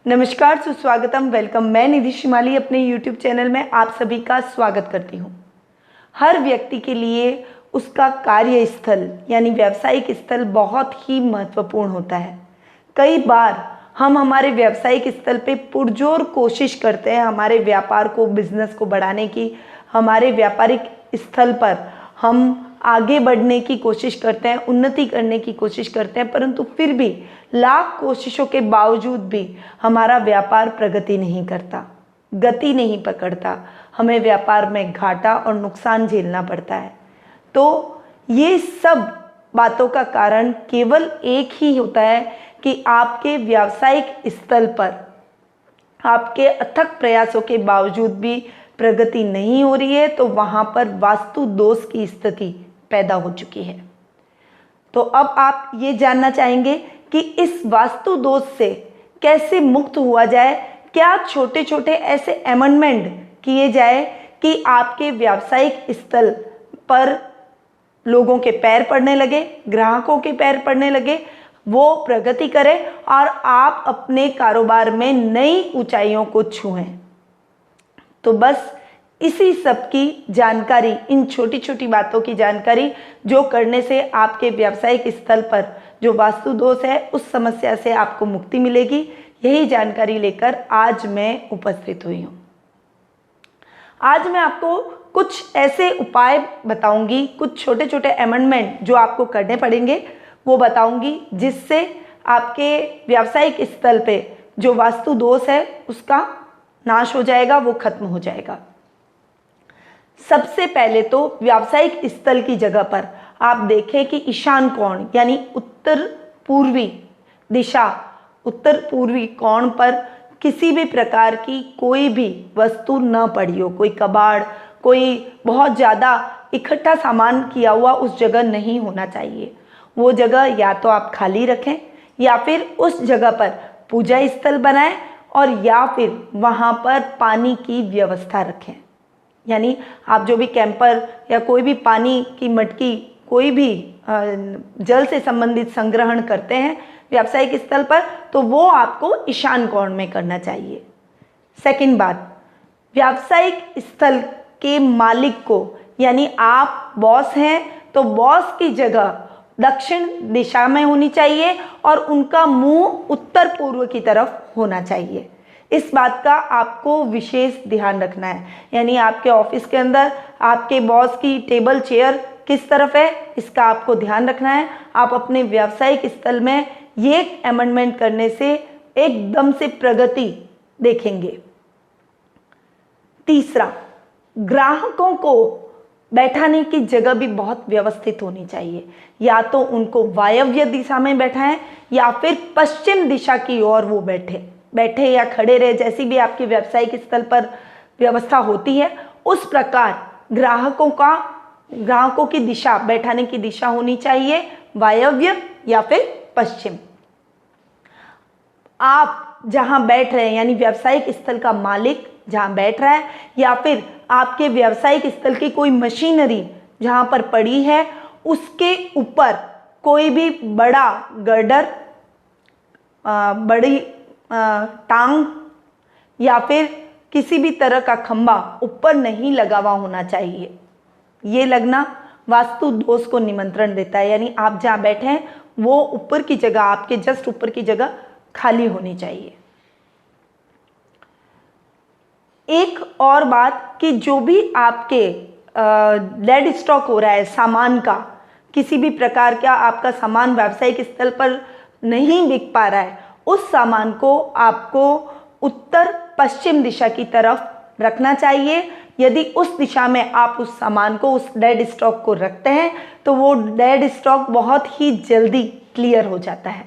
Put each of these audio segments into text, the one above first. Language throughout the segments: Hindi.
नमस्कार, सुस्वागतम, वेलकम। मैं निधि शिमाली अपने YouTube चैनल में आप सभी का स्वागत करती हूँ। हर व्यक्ति के लिए उसका कार्यस्थल यानी व्यावसायिक स्थल बहुत ही महत्वपूर्ण होता है। कई बार हम हमारे व्यावसायिक स्थल पे पुरजोर कोशिश करते हैं हमारे व्यापार को, बिजनेस को बढ़ाने की। हमारे व्यापारिक स्थल पर हम आगे बढ़ने की कोशिश करते हैं, उन्नति करने की कोशिश करते हैं, परंतु फिर भी लाख कोशिशों के बावजूद भी हमारा व्यापार प्रगति नहीं करता, गति नहीं पकड़ता। हमें व्यापार में घाटा और नुकसान झेलना पड़ता है। तो ये सब बातों का कारण केवल एक ही होता है कि आपके व्यावसायिक स्थल पर आपके अथक प्रयासों के बावजूद भी प्रगति नहीं हो रही है, तो वहाँ पर वास्तु दोष की स्थिति पैदा हो चुकी है। तो अब आप ये जानना चाहेंगे कि इस वास्तु दोष से कैसे मुक्त हुआ जाए। क्या छोटे छोटे ऐसे अमेंडमेंट किए जाए कि आपके व्यावसायिक स्थल पर लोगों के पैर पड़ने लगे, ग्राहकों के पैर पड़ने लगे, वो प्रगति करें और आप अपने कारोबार में नई ऊंचाइयों को छुएं। तो बस इसी सब की जानकारी, इन छोटी छोटी बातों की जानकारी जो करने से आपके व्यावसायिक स्थल पर जो वास्तु दोष है उस समस्या से आपको मुक्ति मिलेगी, यही जानकारी लेकर आज मैं उपस्थित हुई हूँ। आज मैं आपको कुछ ऐसे उपाय बताऊंगी, कुछ छोटे छोटे अमेंडमेंट जो आपको करने पड़ेंगे वो बताऊंगी, जिससे आपके व्यावसायिक स्थल पे जो वास्तु दोष है उसका नाश हो जाएगा, वो खत्म हो जाएगा। सबसे पहले तो व्यावसायिक स्थल की जगह पर आप देखें कि ईशान कोण यानी उत्तर पूर्वी दिशा, उत्तर पूर्वी कोण पर किसी भी प्रकार की कोई भी वस्तु न पड़ी हो। कोई कबाड़, कोई बहुत ज़्यादा इकट्ठा सामान किया हुआ उस जगह नहीं होना चाहिए। वो जगह या तो आप खाली रखें या फिर उस जगह पर पूजा स्थल बनाएं और या फिर वहाँ पर पानी की व्यवस्था रखें। यानी आप जो भी कैंपर या कोई भी पानी की मटकी, कोई भी जल से संबंधित संग्रहण करते हैं व्यावसायिक स्थल पर, तो वो आपको ईशान कोण में करना चाहिए। सेकंड बात, व्यावसायिक स्थल के मालिक को, यानी आप बॉस हैं तो बॉस की जगह दक्षिण दिशा में होनी चाहिए और उनका मुंह उत्तर पूर्व की तरफ होना चाहिए। इस बात का आपको विशेष ध्यान रखना है। यानी आपके ऑफिस के अंदर आपके बॉस की टेबल, चेयर किस तरफ है, इसका आपको ध्यान रखना है। आप अपने व्यावसायिक स्थल में ये अमेंडमेंट करने से एकदम से प्रगति देखेंगे। तीसरा, ग्राहकों को बैठाने की जगह भी बहुत व्यवस्थित होनी चाहिए। या तो उनको वायव्य दिशा में बैठाएं या फिर पश्चिम दिशा की ओर वो बैठे या खड़े रहे, जैसी भी आपके व्यावसायिक स्थल पर व्यवस्था होती है उस प्रकार ग्राहकों की दिशा, बैठाने की दिशा होनी चाहिए वायव्य या फिर पश्चिम। आप जहां बैठ रहे हैं यानी व्यावसायिक स्थल का मालिक जहां बैठ रहा है या फिर आपके व्यावसायिक स्थल की कोई मशीनरी जहां पर पड़ी है, उसके ऊपर कोई भी बड़ा गर्डर, बड़ी टांग या फिर किसी भी तरह का खंभा ऊपर नहीं लगा हुआ होना चाहिए। ये लगना वास्तु दोष को निमंत्रण देता है। यानी आप जहाँ बैठे हैं वो ऊपर की जगह, आपके जस्ट ऊपर की जगह खाली होनी चाहिए। एक और बात कि जो भी आपके डेड स्टॉक हो रहा है सामान का, किसी भी प्रकार का आपका सामान व्यावसायिक स्थल पर नहीं बिक पा रहा है, उस सामान को आपको उत्तर पश्चिम दिशा की तरफ रखना चाहिए। यदि उस दिशा में आप उस सामान को, उस डेड स्टॉक को रखते हैं तो वो डेड स्टॉक बहुत ही जल्दी क्लियर हो जाता है।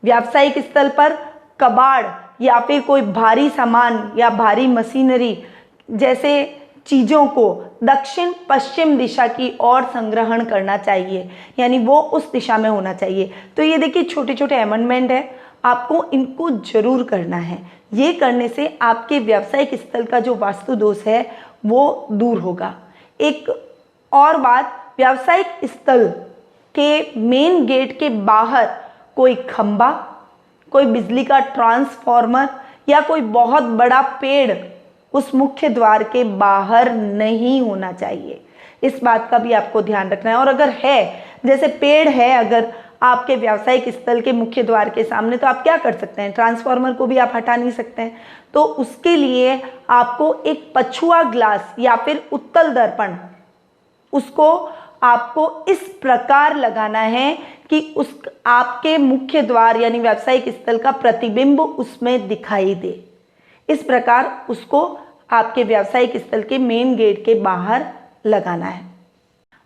व्यावसायिक स्थल पर कबाड़ या फिर कोई भारी सामान या भारी मशीनरी जैसे चीज़ों को दक्षिण पश्चिम दिशा की ओर संग्रहण करना चाहिए, यानी वो उस दिशा में होना चाहिए। तो ये देखिए छोटे छोटे अमेंडमेंट है, आपको इनको जरूर करना है। ये करने से आपके व्यावसायिक स्थल का जो वास्तु दोष है वो दूर होगा। एक और बात, व्यावसायिक स्थल के मेन गेट के बाहर कोई खंबा, कोई बिजली का ट्रांसफॉर्मर या कोई बहुत बड़ा पेड़ उस मुख्य द्वार के बाहर नहीं होना चाहिए। इस बात का भी आपको ध्यान रखना है। और अगर है, जैसे पेड़ है अगर आपके व्यावसायिक स्थल के मुख्य द्वार के सामने, तो आप क्या कर सकते हैं, ट्रांसफार्मर को भी आप हटा नहीं सकते हैं। तो उसके लिए आपको एक पछुआ ग्लास या फिर उत्तल दर्पण, उसको आपको इस प्रकार लगाना है कि उस आपके मुख्य द्वार यानी व्यावसायिक स्थल का प्रतिबिंब उसमें दिखाई दे। इस प्रकार उसको आपके व्यावसायिक स्थल के मेन गेट के बाहर लगाना है।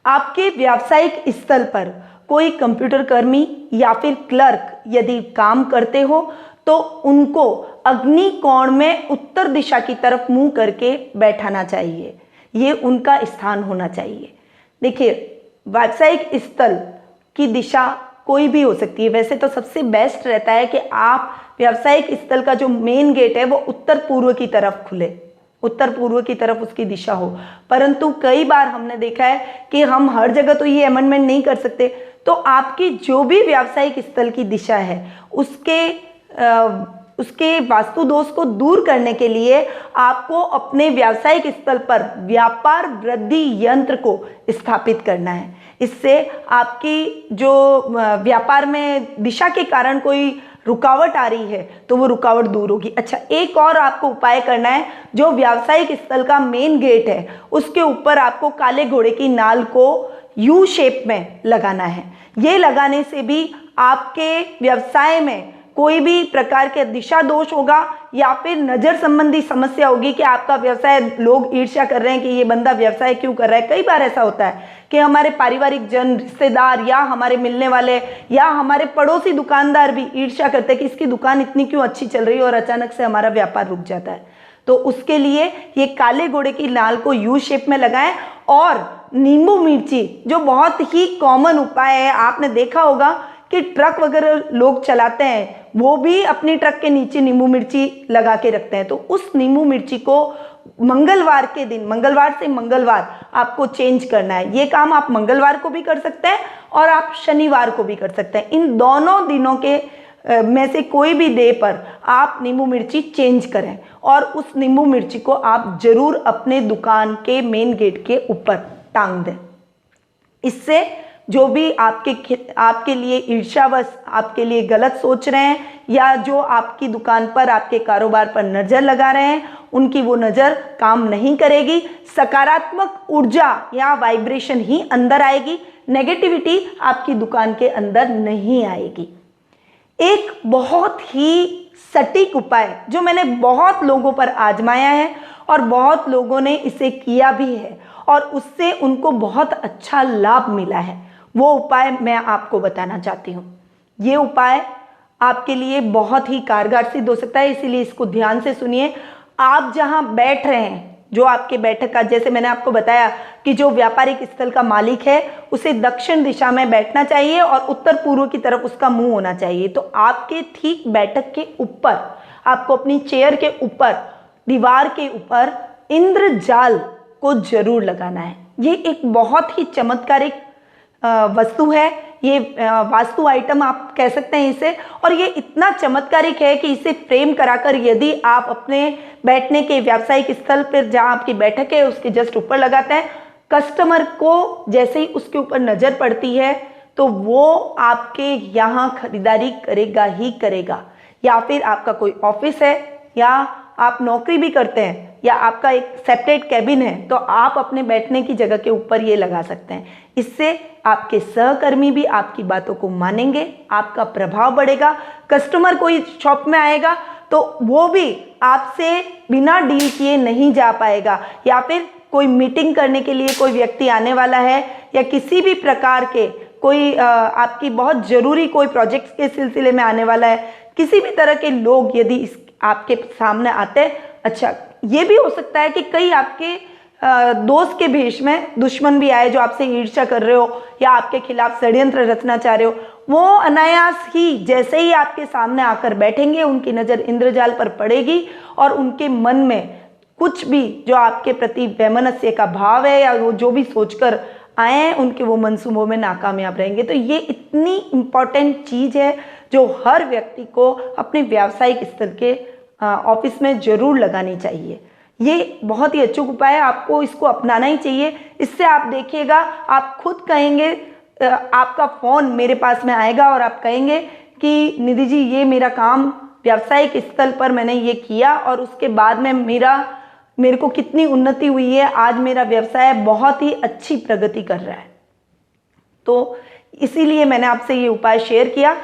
आपके व्यावसायिक स्थल पर कोई कंप्यूटर कर्मी या फिर क्लर्क यदि काम करते हो तो उनको अग्नि कोण में उत्तर दिशा की तरफ मुंह करके बैठाना चाहिए। ये उनका स्थान होना चाहिए। देखिए, व्यावसायिक स्थल की दिशा कोई भी हो सकती है। वैसे तो सबसे बेस्ट रहता है कि आप व्यावसायिक स्थल का जो मेन गेट है वो उत्तर पूर्व की तरफ खुले, उत्तर पूर्व की तरफ उसकी दिशा हो। परंतु कई बार हमने देखा है कि हम हर जगह तो ये अमेंडमेंट नहीं कर सकते। तो आपकी जो भी व्यावसायिक स्थल की दिशा है उसके वास्तु दोष को दूर करने के लिए आपको अपने व्यावसायिक स्थल पर व्यापार वृद्धि यंत्र को स्थापित करना है। इससे आपकी जो व्यापार में दिशा के कारण कोई रुकावट आ रही है तो वो रुकावट दूर होगी। अच्छा, एक और आपको उपाय करना है। जो व्यावसायिक स्थल का मेन गेट है उसके ऊपर आपको काले घोड़े की नाल को यू शेप में लगाना है। ये लगाने से भी आपके व्यवसाय में कोई भी प्रकार के दिशा दोष होगा या फिर नजर संबंधी समस्या होगी कि आपका व्यवसाय लोग ईर्ष्या कर रहे हैं कि ये बंदा व्यवसाय क्यों कर रहा है। कई बार ऐसा होता है कि हमारे पारिवारिक जन, रिश्तेदार या हमारे मिलने वाले या हमारे पड़ोसी दुकानदार भी ईर्ष्या करते हैं कि इसकी दुकान इतनी क्यों अच्छी चल रही है और अचानक से हमारा व्यापार रुक जाता है। तो उसके लिए ये काले घोड़े की नाल को यू शेप में लगाएं। और नींबू मिर्ची जो बहुत ही कॉमन उपाय है, आपने देखा होगा कि ट्रक वगैरह लोग चलाते हैं वो भी अपनी ट्रक के नीचे नींबू मिर्ची लगा के रखते हैं। तो उस नींबू मिर्ची को मंगलवार के दिन, मंगलवार से मंगलवार आपको चेंज करना है। ये काम आप मंगलवार को भी कर सकते हैं और आप शनिवार को भी कर सकते हैं। इन दोनों दिनों के में से कोई भी डे पर आप नींबू मिर्ची चेंज करें और उस नींबू मिर्ची को आप जरूर अपने दुकान के मेन गेट के ऊपर टांग दें। इससे जो भी आपके लिए ईर्ष्यावश, आपके लिए गलत सोच रहे हैं या जो आपकी दुकान पर, आपके कारोबार पर नजर लगा रहे हैं, उनकी वो नजर काम नहीं करेगी। सकारात्मक ऊर्जा या वाइब्रेशन ही अंदर आएगी, नेगेटिविटी आपकी दुकान के अंदर नहीं आएगी। एक बहुत ही सटीक उपाय जो मैंने बहुत लोगों पर आजमाया है और बहुत लोगों ने इसे किया भी है और उससे उनको बहुत अच्छा लाभ मिला है, वो उपाय मैं आपको बताना चाहती हूँ। ये उपाय आपके लिए बहुत ही कारगर सिद्ध हो सकता है, इसीलिए इसको ध्यान से सुनिए। आप जहाँ बैठ रहे हैं, जो आपके बैठक का, जैसे मैंने आपको बताया कि जो व्यापारिक स्थल का मालिक है उसे दक्षिण दिशा में बैठना चाहिए और उत्तर पूर्व की तरफ उसका मुंह होना चाहिए। तो आपके ठीक बैठक के ऊपर, आपको अपनी चेयर के ऊपर, दीवार के ऊपर इंद्रजाल को जरूर लगाना है। ये एक बहुत ही चमत्कारिक वस्तु है, ये वास्तु आइटम आप कह सकते हैं इसे। और ये इतना चमत्कारिक है कि इसे फ्रेम कराकर यदि आप अपने बैठने के व्यावसायिक स्थल पर जहां आपकी बैठक है उसके जस्ट ऊपर लगाते हैं, कस्टमर को जैसे ही उसके ऊपर नजर पड़ती है तो वो आपके यहाँ खरीदारी करेगा ही करेगा। या फिर आपका कोई ऑफिस है या आप नौकरी भी करते हैं या आपका एक सेपरेट कैबिन है तो आप अपने बैठने की जगह के ऊपर ये लगा सकते हैं। इससे आपके सहकर्मी भी आपकी बातों को मानेंगे, आपका प्रभाव बढ़ेगा। कस्टमर कोई शॉप में आएगा तो वो भी आपसे बिना डील किए नहीं जा पाएगा। या फिर कोई मीटिंग करने के लिए कोई व्यक्ति आने वाला है या किसी भी प्रकार के कोई आपकी बहुत जरूरी कोई प्रोजेक्ट्स के सिलसिले में आने वाला है, किसी भी तरह के लोग यदि आपके सामने आते हैं। अच्छा, ये भी हो सकता है कि कई आपके दोस्त के भेष में दुश्मन भी आए जो आपसे ईर्ष्या कर रहे हो या आपके खिलाफ षड्यंत्र रचना चाह रहे हो। वो अनायास ही जैसे ही आपके सामने आकर बैठेंगे उनकी नज़र इंद्रजाल पर पड़ेगी और उनके मन में कुछ भी जो आपके प्रति वैमनस्य का भाव है या वो जो भी सोचकर आए हैं उनके वो मंसूबों में नाकामयाब रहेंगे। तो ये इतनी इम्पॉर्टेंट चीज़ है जो हर व्यक्ति को अपने व्यावसायिक स्तर के ऑफिस में जरूर लगानी चाहिए। ये बहुत ही अचूक उपाय है, आपको इसको अपनाना ही चाहिए। इससे आप देखिएगा, आप खुद कहेंगे, आपका फ़ोन मेरे पास में आएगा और आप कहेंगे कि निधि जी ये मेरा काम व्यावसायिक स्तर पर मैंने ये किया और उसके बाद में मेरे को कितनी उन्नति हुई है, आज मेरा व्यवसाय बहुत ही अच्छी प्रगति कर रहा है। तो इसीलिए मैंने आपसे ये उपाय शेयर किया।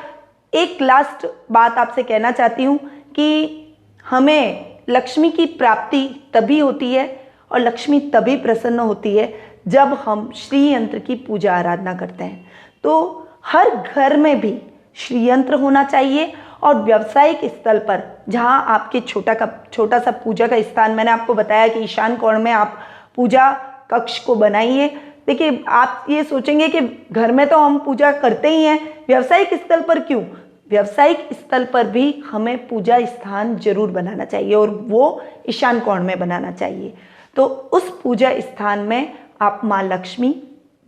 एक लास्ट बात आपसे कहना चाहती हूँ कि हमें लक्ष्मी की प्राप्ति तभी होती है और लक्ष्मी तभी प्रसन्न होती है जब हम श्री यंत्र की पूजा आराधना करते हैं। तो हर घर में भी श्री यंत्र होना चाहिए और व्यावसायिक स्थल पर जहां आपके छोटा सा पूजा का स्थान, मैंने आपको बताया कि ईशान कोण में आप पूजा कक्ष को बनाइए। देखिए, आप ये सोचेंगे कि घर में तो हम पूजा करते ही हैं, व्यावसायिक स्थल पर क्यों? व्यावसायिक स्थल पर भी हमें पूजा स्थान जरूर बनाना चाहिए और वो ईशान कोण में बनाना चाहिए। तो उस पूजा स्थान में आप माँ लक्ष्मी,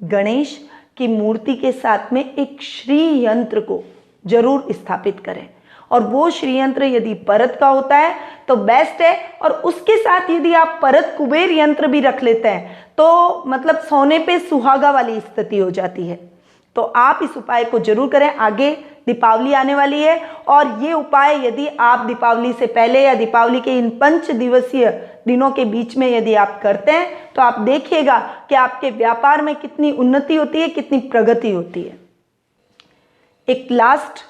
गणेश की मूर्ति के साथ में एक श्री यंत्र को जरूर स्थापित करें और वो श्री यंत्र यदि परत का होता है तो बेस्ट है, और उसके साथ यदि आप परत कुबेर यंत्र भी रख लेते हैं तो मतलब सोने पे सुहागा वाली स्थिति हो जाती है। तो आप इस उपाय को जरूर करें। आगे दीपावली आने वाली है और ये उपाय यदि आप दीपावली से पहले या दीपावली के इन 5 दिवसीय दिनों के बीच में यदि आप करते हैं तो आप देखिएगा कि आपके व्यापार में कितनी उन्नति होती है, कितनी प्रगति होती है। एक लास्ट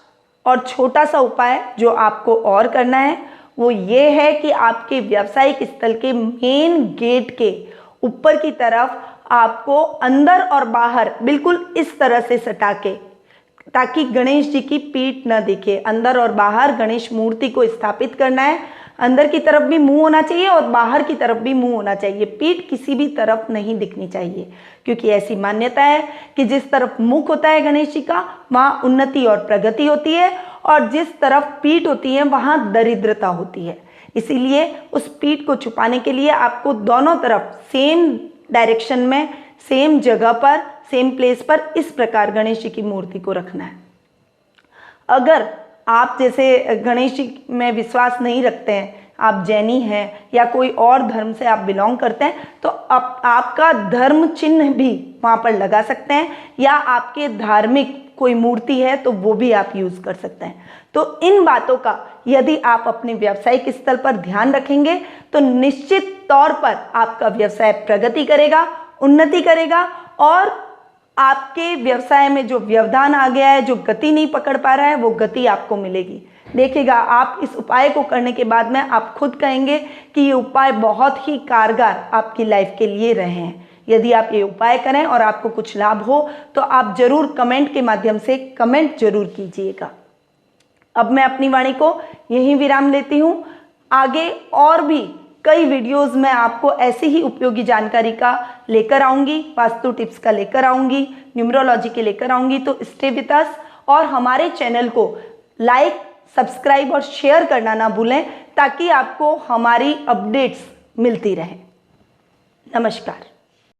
और छोटा सा उपाय जो आपको और करना है वो ये है कि आपके व्यावसायिक स्थल के मेन गेट के ऊपर की तरफ आपको अंदर और बाहर बिल्कुल इस तरह से सटा के, ताकि गणेश जी की पीठ न दिखे, अंदर और बाहर गणेश मूर्ति को स्थापित करना है। अंदर की तरफ भी मुंह होना चाहिए और बाहर की तरफ भी मुंह होना चाहिए, पीठ किसी भी तरफ नहीं दिखनी चाहिए, क्योंकि ऐसी मान्यता है कि जिस तरफ मुख होता है गणेश जी का वहाँ उन्नति और प्रगति होती है और जिस तरफ पीठ होती है वहाँ दरिद्रता होती है। इसीलिए उस पीठ को छुपाने के लिए आपको दोनों तरफ सेम डायरेक्शन में, सेम जगह पर, सेम प्लेस पर इस प्रकार गणेश जी की मूर्ति को रखना है। अगर आप जैसे गणेश जी में विश्वास नहीं रखते हैं, आप जैनी हैं या कोई और धर्म से आप बिलोंग करते हैं, तो आपका धर्म चिन्ह भी वहाँ पर लगा सकते हैं, या आपके धार्मिक कोई मूर्ति है तो वो भी आप यूज़ कर सकते हैं। तो इन बातों का यदि आप अपने व्यावसायिक स्तर पर ध्यान रखेंगे तो निश्चित तौर पर आपका व्यवसाय प्रगति करेगा, उन्नति करेगा और आपके व्यवसाय में जो व्यवधान आ गया है, जो गति नहीं पकड़ पा रहा है, वो गति आपको मिलेगी। देखिएगा, आप इस उपाय को करने के बाद में आप खुद कहेंगे कि ये उपाय बहुत ही कारगर आपकी लाइफ के लिए रहे हैं। यदि आप ये उपाय करें और आपको कुछ लाभ हो तो आप जरूर कमेंट के माध्यम से कमेंट जरूर कीजिएगा। अब मैं अपनी वाणी को यहीं विराम लेती हूँ। आगे और भी कई वीडियोस में आपको ऐसी ही उपयोगी जानकारी का लेकर आऊँगी, वास्तु टिप्स का लेकर आऊँगी, न्यूमरोलॉजी के लेकर आऊँगी। तो स्टे विद अस और हमारे चैनल को लाइक, सब्सक्राइब और शेयर करना ना भूलें, ताकि आपको हमारी अपडेट्स मिलती रहें। नमस्कार।